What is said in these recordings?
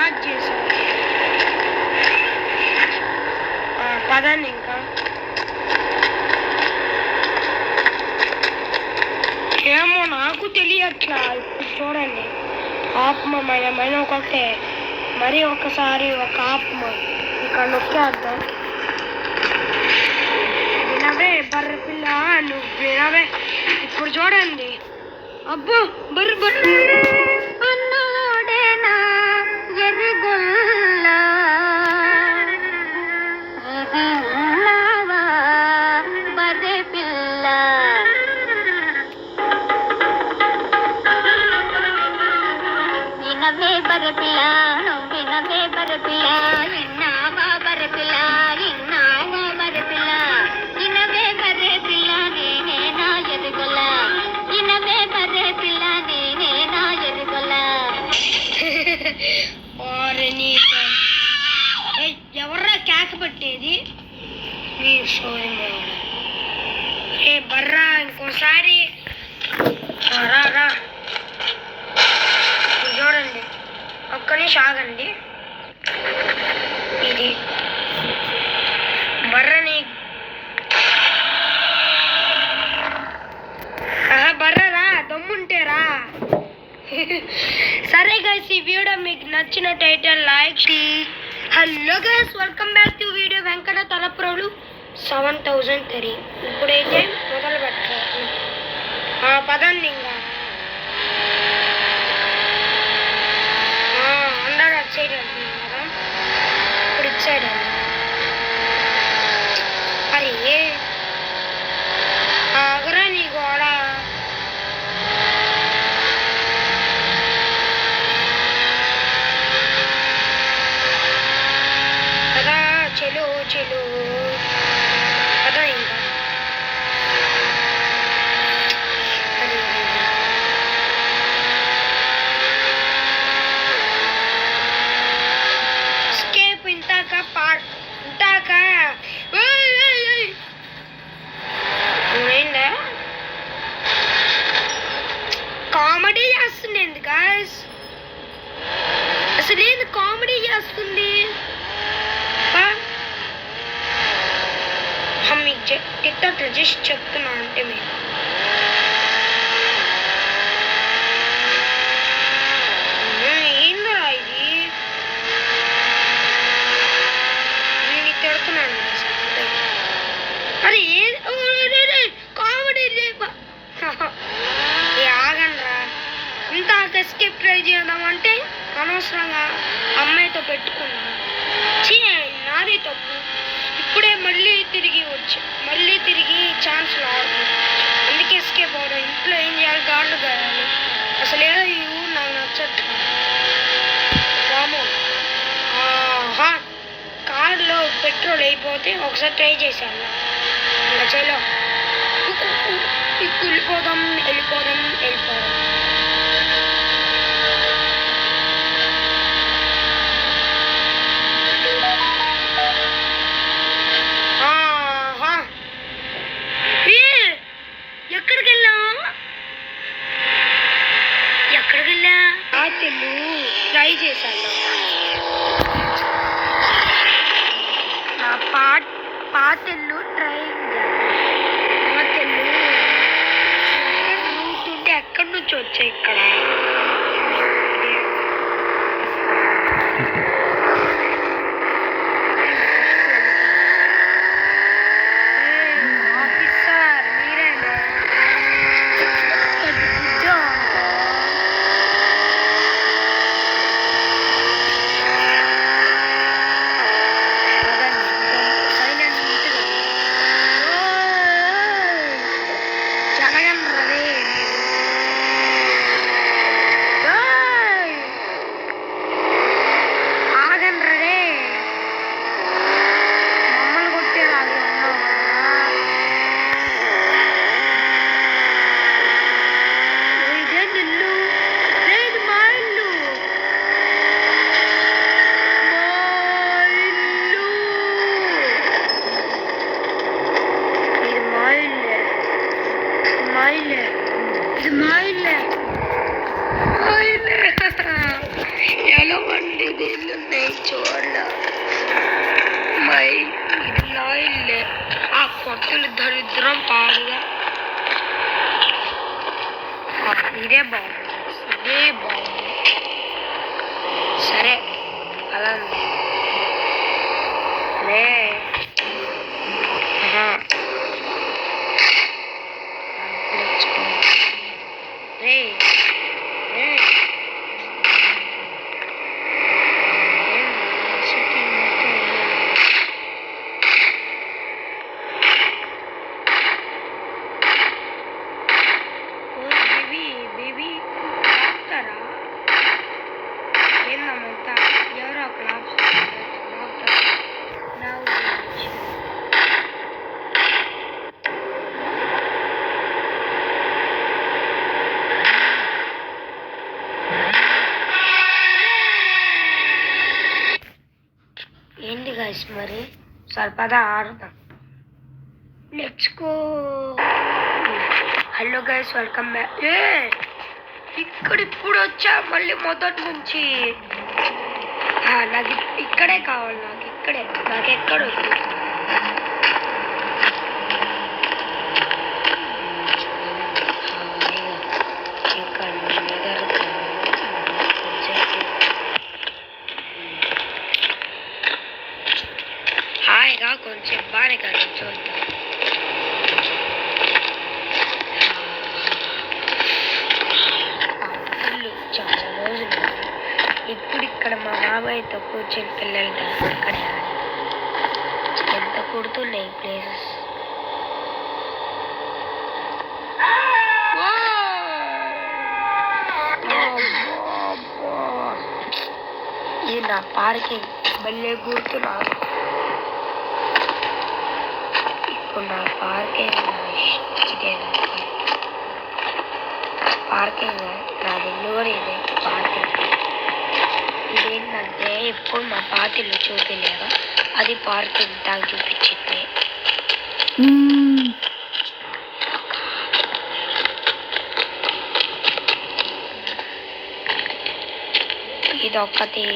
Start చేసాం. పదండి ఇంకా. ఏమో నాకు తెలియట్లా. ఇప్పుడు చూడండి, ఆత్మ మయమైన ఒకటే. మరి ఒకసారి ఒక ఆత్మ ఇక్కడ నొక్కేద్దాం. వినవే బర్రె పిల్ల, నువ్వు వినవే. ఇప్పుడు చూడండి, అబ్బో బర్రె బర్రె అన్నోడేనా ఎర్రగొల్ల బర్రె పిల్ల. వినవే బర్రె పిల్ల, నువ్వు వినవే బర్రె పిల్ల. విన్నావా బర్రె పిల్ల, విన్నావా బర్రె పిల్ల. వినవే బర్రె పిల్ల, నేనే నా ఎరుగొల్ల. వినవే బర్రె పిల్ల, నేనే నా ఎరుగొల్ల. ఎవర్రా కేక పట్టేది? నీ సోది ఏ బర్రా, ఇంకోసారి రా రా. చూడండి, ఒక్క నిమిషం ఆగండి. ఇది బర్రని బర్రరా, దమ్ముంటేరా. సరే గైస్, ఈ వీడియో మీకు నచ్చినట్టయితే like. Hello guys, welcome back to video Venkata Talaprolu 7003. ఇప్పుడైతే మొదలు పెట్టాలి. పదండి ఇంకా. అందరూ అటు సైడ్ వెళ్తున్నాం కదా, ఇప్పుడు ఇటు సైడ్ వెళ్దాం. అరే ఆగరా నీ గోడ. కదా చెలు చెలు కదా ఇంకా. స్కేప్ ఇంతాక ఇంతాక కామెడీ చేస్తుంది ఏంది గాయస్? అసలు ఏంది కామెడీ చేస్తుంది? మీకు టిక్టాక్ జస్ట్ చెప్తున్నా అంటే మీరు ఏందరా ఇది? నేను తిడుతున్నాను. అది కామెడీ ఆగండ్రా. ఇంత ఎస్కేప్ ట్రై చేద్దామంటే అనవసరంగా అమ్మాయితో పెట్టుకున్నా. నాది తప్పు. ఇప్పుడే మళ్ళీ తిరిగి ఛాన్స్ రాదు. అందుకే ఎస్కేప్ అవడం. ఇంట్లో ఏం చేయాలి? గార్డు కాయాలి. అసలు ఏదో ఈ ఊరు నాకు నచ్చట్లేదు. రాము, కార్లో పెట్రోల్ అయిపోతే ఒకసారి ట్రై చేశాను. ఇంకా చలో వెళ్ళిపోదాం. ఎక్కడికి వెళ్ళా? ట్రై చేశాను. నా పాతెల్లు ట్రై రూట్ ఉంటే ఎక్కడి నుంచి వచ్చాయి ఇక్కడ? ఇదే బాగుంది, ఇదే బాగుంది. సరే అలా రే రే రే ఏంటి గైస్ మరి సరిపదా ఆడదాం. Let's go. Hello guys, welcome back. ఇక్కడ ఇప్పుడు వచ్చా మళ్ళీ మొదటి నుంచి. నాకు ఇక్కడే కావాలి, నాకు ఎక్కడొద్దు. హాయిగా కొంచెం బాగానే కదా చూద్దాం. చాలా రోజులు ఇప్పుడు ఇక్కడ మా బాబాయ్తో కూర్చొని పిల్లలతో ఇక్కడ ఎంత కుడుతున్నాయి ప్లేసెస్. ఇది నా పార్కింగ్, మళ్ళీ కూర్చున్నాను. ఇప్పుడు నా పార్కింగ్ ఇదే పార్కింగ్, నాది ఇల్లు కూడా ఇదే పార్కింగ్. ఇదేంటంటే ఇప్పుడు మా పాతిల్లు చూపించలేదా, అది పార్కింగ్ తాగి చూపించింది. ఇదొక్కటి,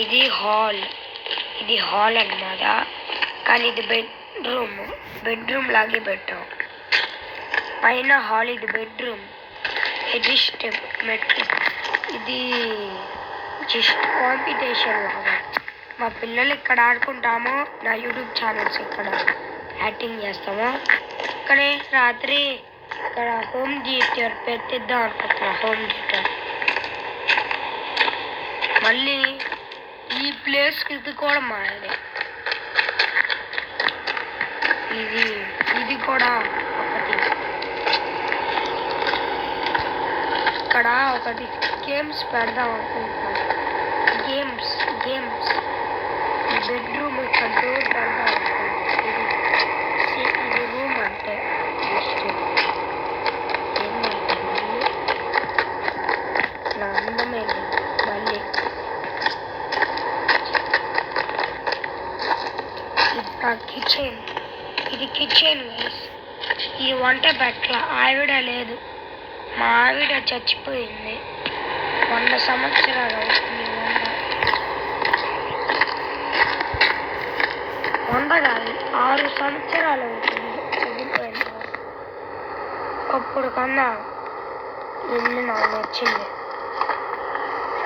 ఇది హాల్ అన్నమాట. కానీ ఇది బెడ్రూమ్ లాగే పెట్టాం. పైన హాల్, ఇది బెడ్రూమ్, ఇది స్టెప్ మెట్లు. ఇది జస్ట్ కాంపిటీషన్ లాగా. మా పిల్లలు ఇక్కడ ఆడుకుంటాము, నా యూట్యూబ్ ఛానల్స్ ఇక్కడ యాక్టింగ్ చేస్తాము. ఇక్కడే రాత్రి ఇక్కడ హోమ్ థియేటర్ పెట్టిద్దాం అనుకుంటున్నా. హోమ్ థియేటర్ మళ్ళీ ఈ ప్లేస్ ఇది కూడా మాది. ఇది కూడా ఒకటి. ఇక్కడ ఒకటి గేమ్స్ పెడదాం అనుకుంటున్నాం. గేమ్స్ బెడ్రూమ్ ఇక్కడ డోర్ పెడదాం అనుకుంటున్నాం. ఇది రూమ్ అంటే నా అందమైనది. మళ్ళీ కిచెన్, ఇది కిచెన్. ఈ వంట పెట్ల ఆవిడ లేదు, మా ఆవిడ చచ్చిపోయింది. 100 సంవత్సరాలు అవుతుంది. 100 కాదు, 6 సంవత్సరాలు అవుతుంది చనిపోయింది. అప్పుడు కన్నా ఇల్లు నాకు నచ్చింది.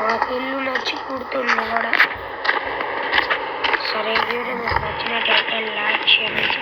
నాకు ఇల్లు నచ్చి పుడుతుంది కూడా. సరే, వీడియో మీకు నచ్చినట్లయితే లైక్ చేయండి.